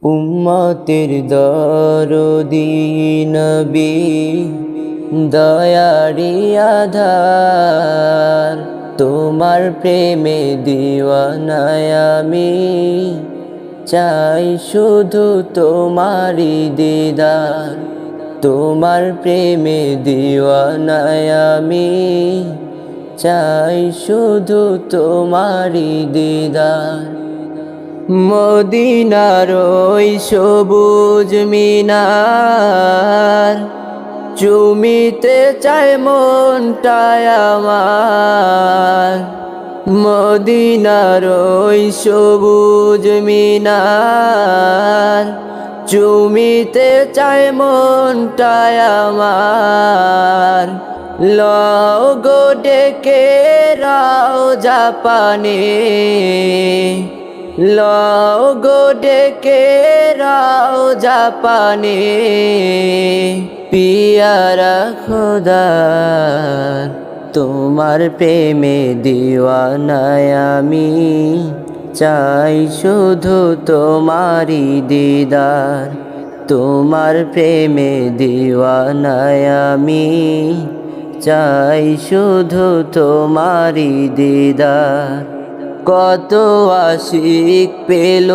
উম্মতের দরদি নবী দয়ারি আধার, তোমার প্রেমে দিওয়ানায় আমি, চাই শুধু তোমারি দিদার। তোমার প্রেমে দিওয়ানায় আমি, চাই শুধু তোমারি দিদার। মদিনার ওই সবুজ মিনার চুমিতে চায় মনটায় আমার। মদিনার ওই সবুজ মিনার চুমিতে চায় মনটায় আমার। লও গো ডেকে রওজা পানে, লও গো ডেকে রওজা পানে, পিয়ারা খোদার তোমার প্রেমে দিওয়ানায় আমি, চাই শুধু তোমারি দিদার। তোমার প্রেমে দিওয়ানায় আমি, চাই শুধু তোমারি দিদার। কত আশিক পেল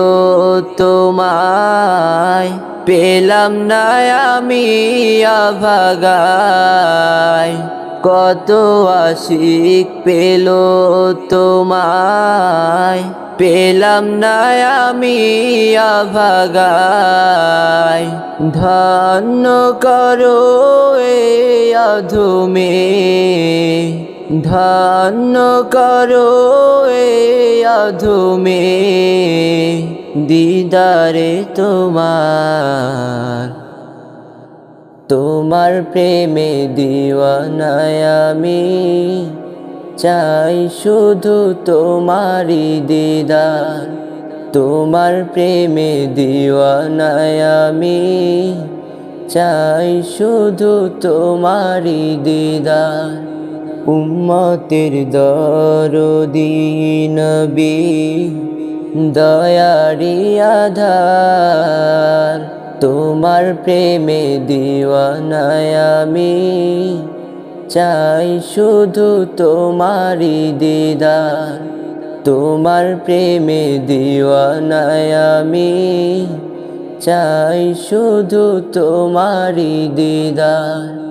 তোমায়, পেলাম না আমি আভাগায়। কত আশিক পেল তোমায়, পেলাম না আমি আভাগায়। ধন্য করো এ অধমে, ধন্য করো এ অধমে, দিদারে তোমার। তোমার প্রেমে দিওয়ানায় আমি, চাই শুধু তোমারি দিদার। তোমার প্রেমে দিওয়ানায় আমি, চাই শুধু তোমারি দিদার। উম্মতের দরদি নবী দয়ারি আধার, তোমার প্রেমে দিওয়ানায় আমি, চাই শুধু তোমারি দিদার। তোমার প্রেমে দিওয়ানায় আমি, চাই শুধু তোমারি দিদার।